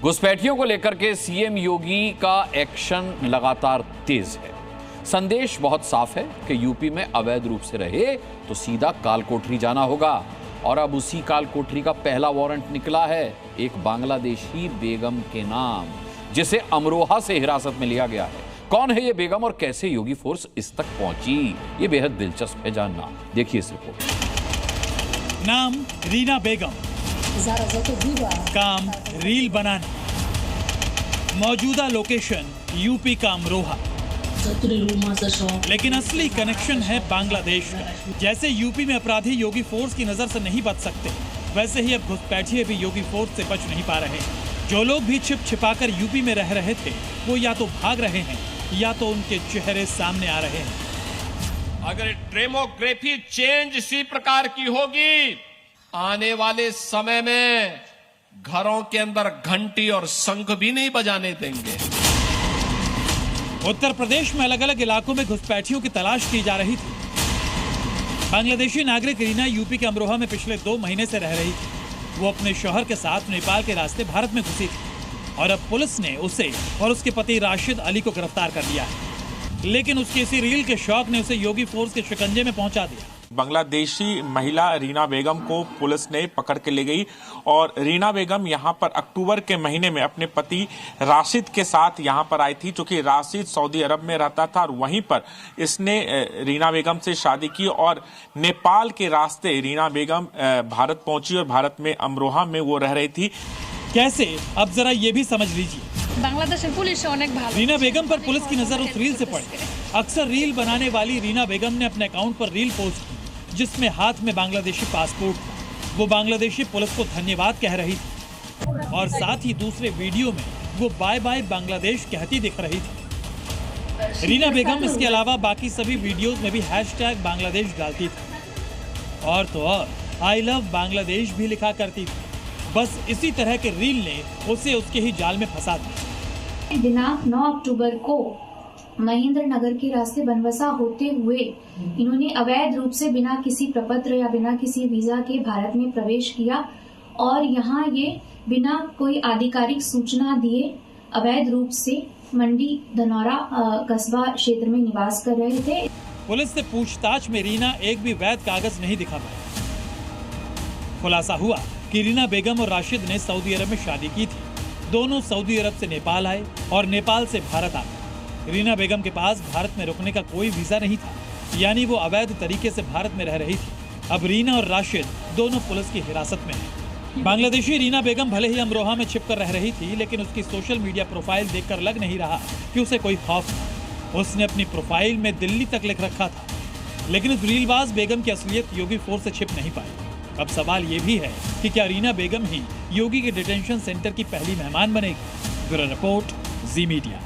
घुसपैठियों को लेकर के सीएम योगी का एक्शन लगातार तेज है। संदेश बहुत साफ है कि यूपी में अवैध रूप से रहे तो सीधा कालकोठरी जाना होगा। और अब उसी कालकोठरी का पहला वारंट निकला है एक बांग्लादेशी बेगम के नाम, जिसे अमरोहा से हिरासत में लिया गया है। कौन है ये बेगम और कैसे योगी फोर्स इस तक पहुंची, ये बेहद दिलचस्प है जानना। देखिए इस रिपोर्ट। नाम रीना बेगम, काम रील बनाना, मौजूदा लोकेशन यूपी का अमरोहा, लेकिन असली कनेक्शन है बांग्लादेश का। जैसे यूपी में अपराधी योगी फोर्स की नजर से नहीं बच सकते, वैसे ही अब घुसपैठिए भी योगी फोर्स से बच नहीं पा रहे। जो लोग भी छिप छिपाकर यूपी में रह रहे थे, वो या तो भाग रहे हैं या तो उनके चेहरे सामने आ रहे हैं। अगर डेमोग्राफी चेंज इसी प्रकार की होगी, आने वाले समय में घरों के अंदर घंटी और शंख भी नहीं बजाने देंगे। उत्तर प्रदेश में अलग अलग इलाकों में घुसपैठियों की तलाश की जा रही थी। बांग्लादेशी नागरिक रीना यूपी के अमरोहा में पिछले 2 महीने से रह रही थी। वो अपने शौहर के साथ नेपाल के रास्ते भारत में घुसी थी और अब पुलिस ने उसे और उसके पति राशिद अली को गिरफ्तार कर लिया है। लेकिन उसकी इसी रील के शौक ने उसे योगी फोर्स के शिकंजे में पहुंचा दिया। बांग्लादेशी महिला रीना बेगम को पुलिस ने पकड़ के ले गई और रीना बेगम यहां पर अक्टूबर के महीने में अपने पति राशिद के साथ यहां पर आई थी, क्योंकि राशिद सऊदी अरब में रहता था और वहीं पर इसने रीना बेगम से शादी की और नेपाल के रास्ते रीना बेगम भारत पहुंची और भारत में अमरोहा में वो रह रही थी। कैसे, अब जरा ये भी समझ लीजिए। बांग्लादेश पुलिस रीना बेगम पर पुलिस की नजर उस रील से पड़ी। अक्सर रील बनाने वाली रीना बेगम ने अपने अकाउंट पर रील पोस्ट की जिसमें हाथ में बांग्लादेशी पासपोर्ट था। वो बांग्लादेशी पुलिस को धन्यवाद कह रही थी और साथ ही दूसरे वीडियो में वो बाय बाय बांग्लादेश कहती दिख रही थी। रीना बेगम इसके अलावा बाकी सभी वीडियोस में भी हैशटैग बांग्लादेश डालती थी और तो और आई लव बांग्लादेश भी लिखा करती थी। बस इसी तरह के रील ने उसे उसके ही जाल में फंसा दिया। दिनांक 9 अक्टूबर को महेंद्र नगर के रास्ते बनवसा होते हुए इन्होंने अवैध रूप से बिना किसी प्रपत्र या बिना किसी वीजा के भारत में प्रवेश किया और यहाँ ये बिना कोई आधिकारिक सूचना दिए अवैध रूप से मंडी धनौरा कस्बा क्षेत्र में निवास कर रहे थे। पुलिस से पूछताछ में रीना एक भी वैध कागज नहीं दिखा पाई। खुलासा हुआ कि रीना बेगम और राशिद ने सऊदी अरब में शादी की थी। दोनों सऊदी अरब से नेपाल आए और नेपाल से भारत आ गए। रीना बेगम के पास भारत में रुकने का कोई वीजा नहीं था, यानी वो अवैध तरीके से भारत में रह रही थी। अब रीना और राशिद दोनों पुलिस की हिरासत में हैं। बांग्लादेशी रीना बेगम भले ही अमरोहा में छिपकर रह रही थी, लेकिन उसकी सोशल मीडिया प्रोफाइल देखकर लग नहीं रहा कि उसे कोई खौफ था। उसने अपनी प्रोफाइल में दिल्ली तक लिख रखा था। लेकिन उस रीलबाज बेगम की असलियत योगी फोर्स से छिप नहीं पाई। अब सवाल ये भी है कि क्या रीना बेगम ही योगी के डिटेंशन सेंटर की पहली मेहमान बनेगी? ब्यूरो रिपोर्ट, जी मीडिया।